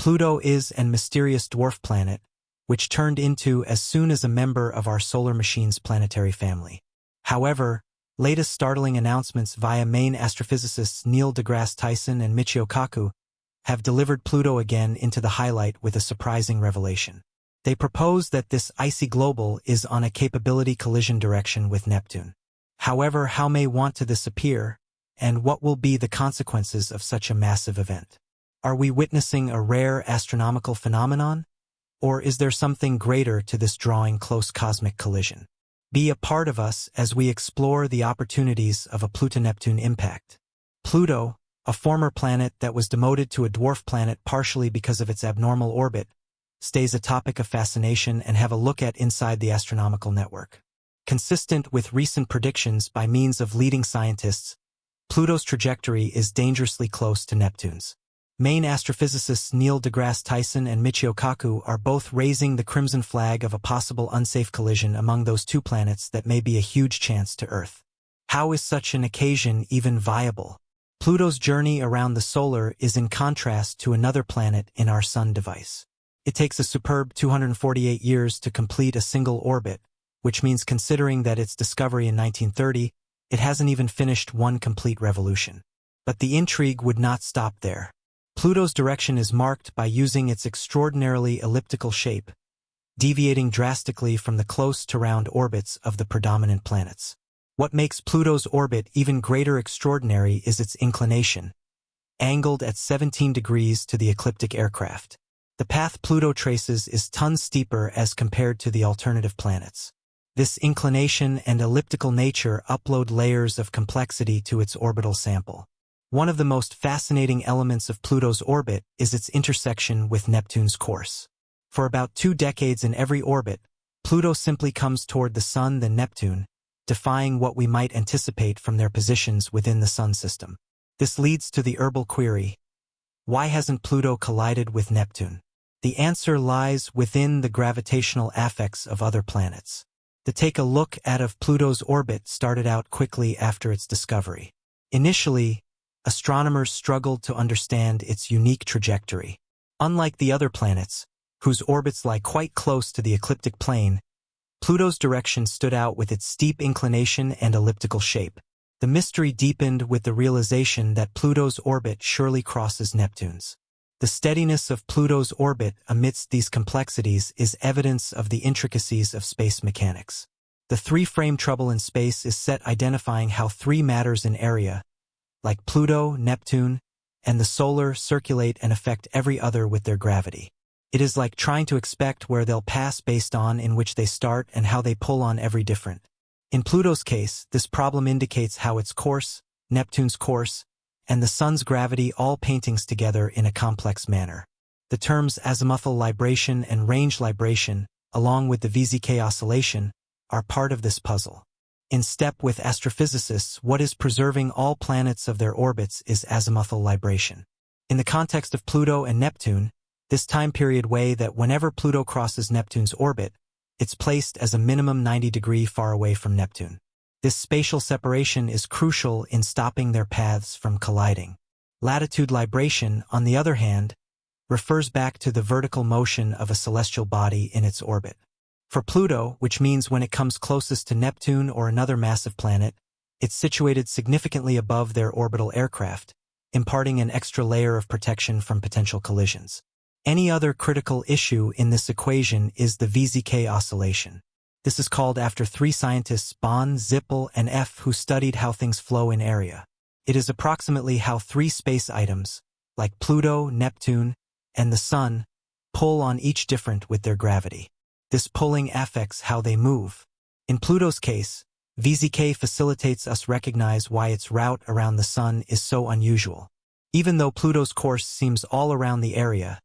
Pluto is an mysterious dwarf planet, which turned into as soon as a member of our solar machine's planetary family. However, latest startling announcements via main astrophysicists Neil deGrasse Tyson and Michio Kaku have delivered Pluto again into the highlight with a surprising revelation. They propose that this icy globule is on a capability collision direction with Neptune. However, how may want to this appear, and what will be the consequences of such a massive event? Are we witnessing a rare astronomical phenomenon, or is there something greater to this drawing close cosmic collision? Be a part of us as we explore the opportunities of a Pluto-Neptune impact. Pluto, a former planet that was demoted to a dwarf planet partially because of its abnormal orbit, stays a topic of fascination and have a look at inside the astronomical network. Consistent with recent predictions by means of leading scientists, Pluto's trajectory is dangerously close to Neptune's. Main astrophysicists Neil deGrasse Tyson and Michio Kaku are both raising the crimson flag of a possible unsafe collision among those two planets that may be a huge chance to Earth. How is such an occasion even viable? Pluto's journey around the solar is in contrast to another planet in our Sun device. It takes a superb 248 years to complete a single orbit, which means considering that its discovery in 1930, it hasn't even finished one complete revolution. But the intrigue would not stop there. Pluto's direction is marked by using its extraordinarily elliptical shape, deviating drastically from the close to round orbits of the predominant planets. What makes Pluto's orbit even greater extraordinary is its inclination, angled at 17 degrees to the ecliptic aircraft. The path Pluto traces is tons steeper as compared to the alternative planets. This inclination and elliptical nature upload layers of complexity to its orbital sample. One of the most fascinating elements of Pluto's orbit is its intersection with Neptune's course. For about 2 decades in every orbit, Pluto simply comes toward the Sun than Neptune, defying what we might anticipate from their positions within the Sun system. This leads to the herbal query: why hasn't Pluto collided with Neptune? The answer lies within the gravitational affects of other planets. To take a look at of Pluto's orbit started out quickly after its discovery. Initially, astronomers struggled to understand its unique trajectory. Unlike the other planets, whose orbits lie quite close to the ecliptic plane, Pluto's direction stood out with its steep inclination and elliptical shape. The mystery deepened with the realization that Pluto's orbit surely crosses Neptune's. The steadiness of Pluto's orbit amidst these complexities is evidence of the intricacies of space mechanics. The three-frame trouble in space is set identifying how three matters in area, like Pluto, Neptune, and the solar, circulate and affect every other with their gravity. It is like trying to expect where they'll pass based on in which they start and how they pull on every different. In Pluto's case, this problem indicates how its course, Neptune's course, and the Sun's gravity all paintings together in a complex manner. The terms azimuthal libration and range libration, along with the VZK oscillation, are part of this puzzle. In step with astrophysicists, what is preserving all planets of their orbits is azimuthal libration. In the context of Pluto and Neptune, this time period way that whenever Pluto crosses Neptune's orbit, it's placed as a minimum 90 degree far away from Neptune. This spatial separation is crucial in stopping their paths from colliding. Latitude libration, on the other hand, refers back to the vertical motion of a celestial body in its orbit. For Pluto, which means when it comes closest to Neptune or another massive planet, it's situated significantly above their orbital aircraft, imparting an extra layer of protection from potential collisions. Any other critical issue in this equation is the VZK oscillation. This is called after 3 scientists, Bond, Zippel, and F, who studied how things flow in area. It is approximately how 3 space items, like Pluto, Neptune, and the Sun, pull on each different with their gravity. This pulling affects how they move. In Pluto's case, VZK facilitates us recognize why its route around the Sun is so unusual. Even though Pluto's course seems all around the area,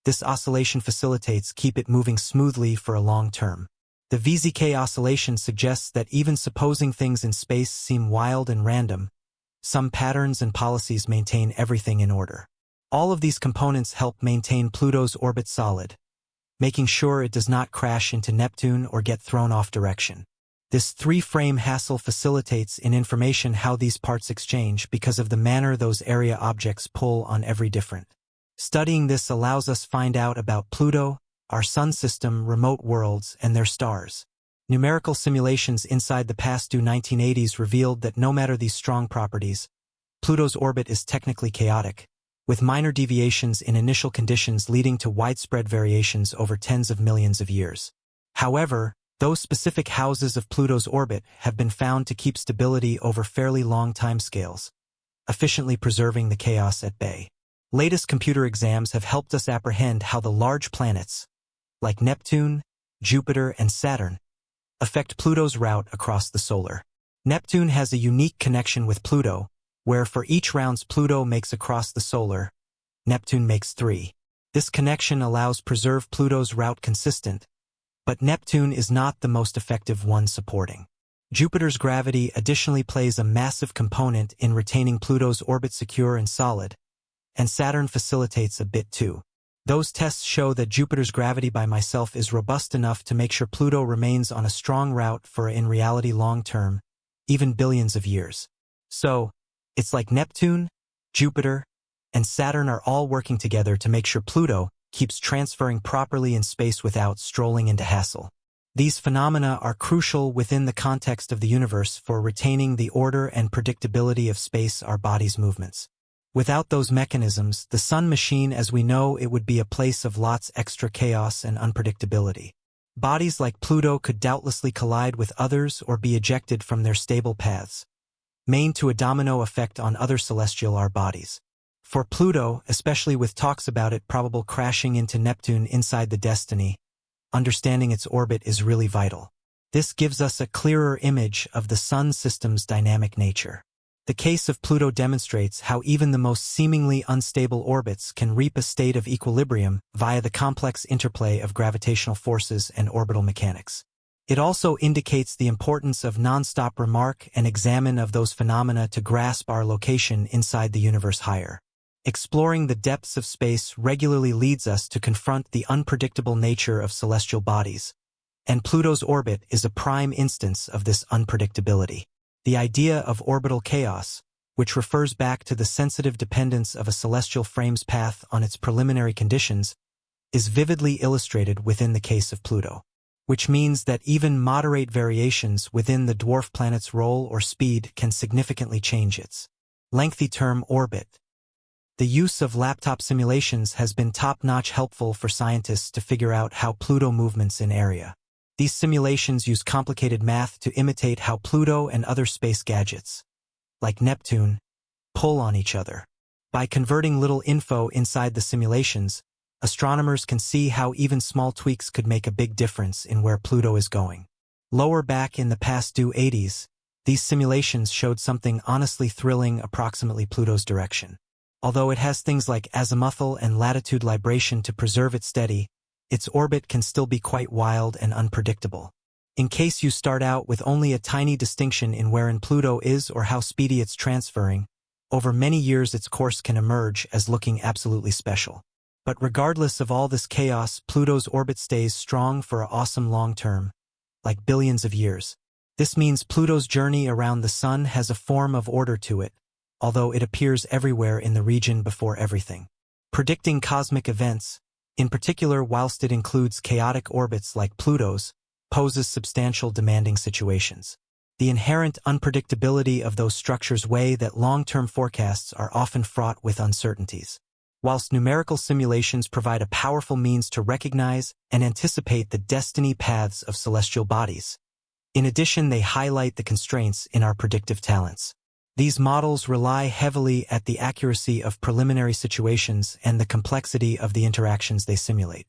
this oscillation facilitates keep it moving smoothly for a long term. The VZK oscillation suggests that even supposing things in space seem wild and random, some patterns and policies maintain everything in order. All of these components help maintain Pluto's orbit solid, making sure it does not crash into Neptune or get thrown off direction. This 3-frame hassle facilitates in information how these parts exchange because of the manner those area objects pull on every different. Studying this allows us find out about Pluto, our sun system, remote worlds, and their stars. Numerical simulations inside the past 1980s revealed that no matter these strong properties, Pluto's orbit is technically chaotic, with minor deviations in initial conditions leading to widespread variations over tens of millions of years. However, those specific houses of Pluto's orbit have been found to keep stability over fairly long timescales, efficiently preserving the chaos at bay. Latest computer exams have helped us apprehend how the large planets, like Neptune, Jupiter, and Saturn, affect Pluto's route across the solar. Neptune has a unique connection with Pluto, where for each rounds Pluto makes across the solar, Neptune makes 3. This connection allows preserve Pluto's route consistent, but Neptune is not the most effective one supporting. Jupiter's gravity additionally plays a massive component in retaining Pluto's orbit secure and solid, and Saturn facilitates a bit too. Those tests show that Jupiter's gravity by myself is robust enough to make sure Pluto remains on a strong route for in reality long-term, even billions of years. So, it's like Neptune, Jupiter, and Saturn are all working together to make sure Pluto keeps transferring properly in space without strolling into hassle. These phenomena are crucial within the context of the universe for retaining the order and predictability of space, our body's movements. Without those mechanisms, the sun machine as we know it would be a place of lots extra chaos and unpredictability. Bodies like Pluto could doubtlessly collide with others or be ejected from their stable paths, main to a domino effect on other celestial our bodies. For Pluto, especially with talks about it probable crashing into Neptune inside the destiny, understanding its orbit is really vital. This gives us a clearer image of the sun system's dynamic nature. The case of Pluto demonstrates how even the most seemingly unstable orbits can reach a state of equilibrium via the complex interplay of gravitational forces and orbital mechanics. It also indicates the importance of non-stop remark and examine of those phenomena to grasp our location inside the universe higher. Exploring the depths of space regularly leads us to confront the unpredictable nature of celestial bodies, and Pluto's orbit is a prime instance of this unpredictability. The idea of orbital chaos, which refers back to the sensitive dependence of a celestial frame's path on its preliminary conditions, is vividly illustrated within the case of Pluto, which means that even moderate variations within the dwarf planet's role or speed can significantly change its lengthy term orbit. The use of laptop simulations has been top-notch helpful for scientists to figure out how Pluto movements in area. These simulations use complicated math to imitate how Pluto and other space gadgets, like Neptune, pull on each other. By converting little info inside the simulations, astronomers can see how even small tweaks could make a big difference in where Pluto is going. Lower back in the past 80s, these simulations showed something honestly thrilling approximately Pluto's direction. Although it has things like azimuthal and latitude libration to preserve it steady, its orbit can still be quite wild and unpredictable. In case you start out with only a tiny distinction in wherein Pluto is or how speedy it's transferring, over many years its course can emerge as looking absolutely special. But regardless of all this chaos, Pluto's orbit stays strong for an awesome long term, like billions of years. This means Pluto's journey around the sun has a form of order to it, although it appears everywhere in the region before everything. Predicting cosmic events, in particular whilst it includes chaotic orbits like Pluto's, poses substantial demanding situations. The inherent unpredictability of those structures weigh that long-term forecasts are often fraught with uncertainties. Whilst numerical simulations provide a powerful means to recognize and anticipate the destiny paths of celestial bodies, in addition they highlight the constraints in our predictive talents. These models rely heavily at the accuracy of preliminary situations and the complexity of the interactions they simulate.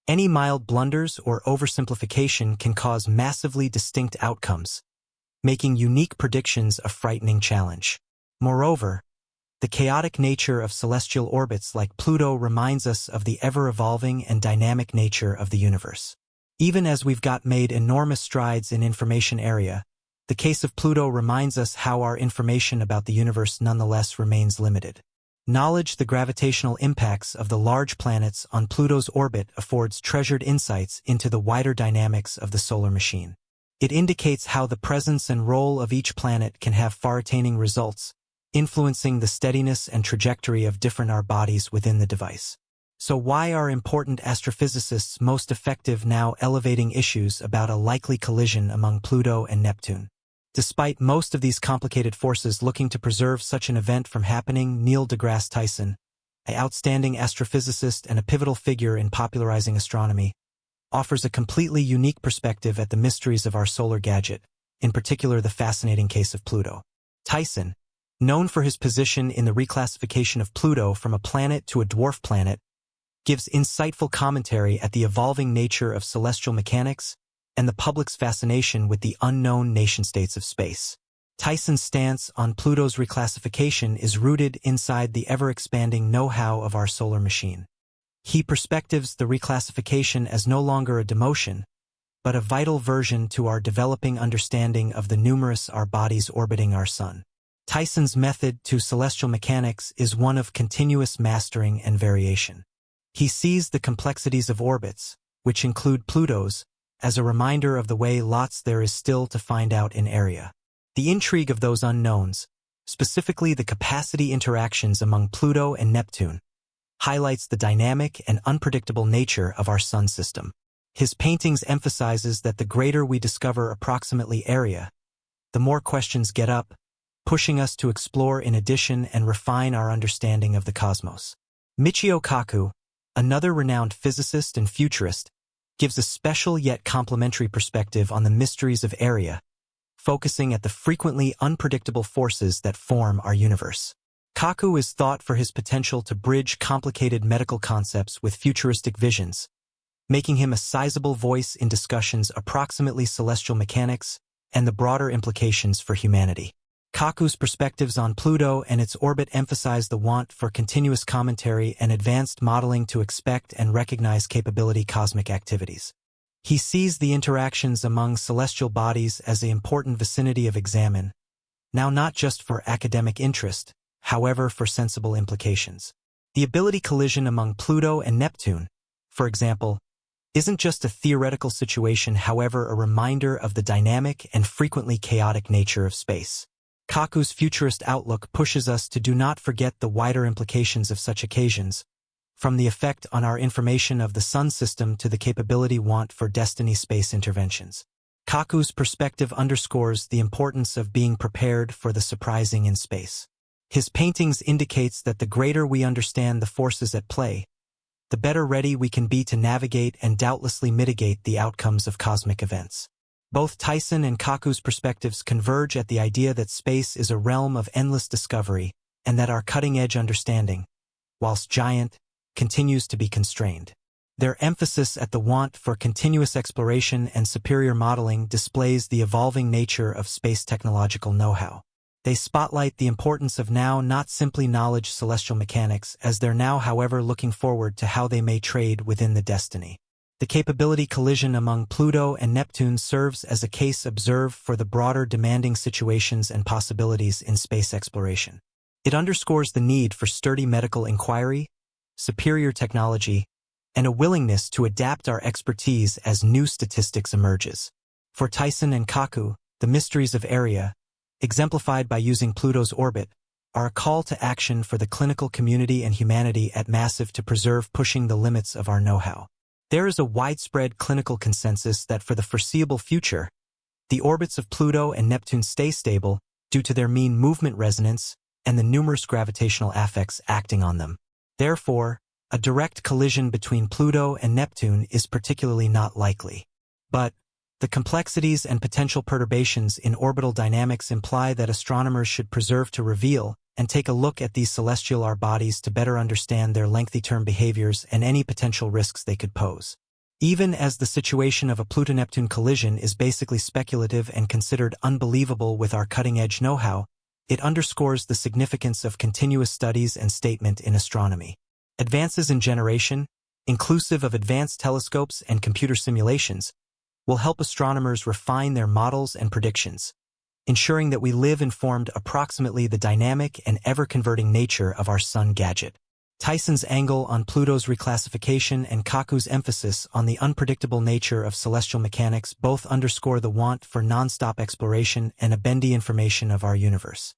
Any mild blunders or oversimplification can cause massively distinct outcomes, making unique predictions a frightening challenge. Moreover, the chaotic nature of celestial orbits like Pluto reminds us of the ever-evolving and dynamic nature of the universe. Even as we've made enormous strides in information area, the case of Pluto reminds us how our information about the universe nonetheless remains limited. Knowledge the gravitational impacts of the large planets on Pluto's orbit affords treasured insights into the wider dynamics of the solar machine. It indicates how the presence and role of each planet can have far-reaching results, influencing the steadiness and trajectory of different bodies within the device. So why are important astrophysicists most effective now elevating issues about a likely collision among Pluto and Neptune? Despite most of these complicated forces looking to preserve such an event from happening, Neil deGrasse Tyson, an outstanding astrophysicist and a pivotal figure in popularizing astronomy, offers a completely unique perspective at the mysteries of our solar gadget, in particular the fascinating case of Pluto. Tyson, known for his position in the reclassification of Pluto from a planet to a dwarf planet, gives insightful commentary at the evolving nature of celestial mechanics and the public's fascination with the unknown nation-states of space. Tyson's stance on Pluto's reclassification is rooted inside the ever-expanding know-how of our solar machine. He perspectives the reclassification as no longer a demotion, but a vital version to our developing understanding of the numerous bodies orbiting our Sun. Tyson's method to celestial mechanics is one of continuous mastering and variation. He sees the complexities of orbits, which include Pluto's, as a reminder of the way lots there is still to find out in area. The intrigue of those unknowns, specifically the capacity interactions among Pluto and Neptune, highlights the dynamic and unpredictable nature of our Sun system. His paintings emphasizes that the greater we discover approximately area, the more questions get up, pushing us to explore in addition and refine our understanding of the cosmos. Michio Kaku, another renowned physicist and futurist, gives a special yet complementary perspective on the mysteries of area, focusing at the frequently unpredictable forces that form our universe. Kaku is thought for his potential to bridge complicated medical concepts with futuristic visions, making him a sizable voice in discussions approximately celestial mechanics and the broader implications for humanity. Kaku's perspectives on Pluto and its orbit emphasize the want for continuous commentary and advanced modeling to expect and recognize capability cosmic activities. He sees the interactions among celestial bodies as an important vicinity of examine, now not just for academic interest, however for sensible implications. The ability collision among Pluto and Neptune, for example, isn't just a theoretical situation, however a reminder of the dynamic and frequently chaotic nature of space. Kaku's futurist outlook pushes us to do not forget the wider implications of such occasions, from the effect on our information of the Sun system to the capability want for destiny space interventions. Kaku's perspective underscores the importance of being prepared for the surprising in space. His paintings indicates that the greater we understand the forces at play, the better ready we can be to navigate and doubtlessly mitigate the outcomes of cosmic events. Both Tyson and Kaku's perspectives converge at the idea that space is a realm of endless discovery and that our cutting-edge understanding, whilst giant, continues to be constrained. Their emphasis at the want for continuous exploration and superior modeling displays the evolving nature of space technological know-how. They spotlight the importance of now not simply knowledge celestial mechanics as they're now however looking forward to how they may trade within the destiny. The capability collision among Pluto and Neptune serves as a case observed for the broader demanding situations and possibilities in space exploration. It underscores the need for sturdy medical inquiry, superior technology, and a willingness to adapt our expertise as new statistics emerges. For Tyson and Kaku, the mysteries of area, exemplified by using Pluto's orbit, are a call to action for the clinical community and humanity at massive to preserve pushing the limits of our know-how. There is a widespread clinical consensus that for the foreseeable future, the orbits of Pluto and Neptune stay stable due to their mean movement resonance and the numerous gravitational affects acting on them. Therefore, a direct collision between Pluto and Neptune is particularly not likely. But the complexities and potential perturbations in orbital dynamics imply that astronomers should preserve to reveal and take a look at these celestial bodies to better understand their lengthy-term behaviors and any potential risks they could pose. Even as the situation of a Pluto-Neptune collision is basically speculative and considered unbelievable with our cutting-edge know-how, it underscores the significance of continuous studies and statement in astronomy. Advances in generation, inclusive of advanced telescopes and computer simulations, will help astronomers refine their models and predictions, ensuring that we live informed approximately the dynamic and ever-converting nature of our Sun gadget. Tyson's angle on Pluto's reclassification and Kaku's emphasis on the unpredictable nature of celestial mechanics both underscore the want for non-stop exploration and a bendy information of our universe.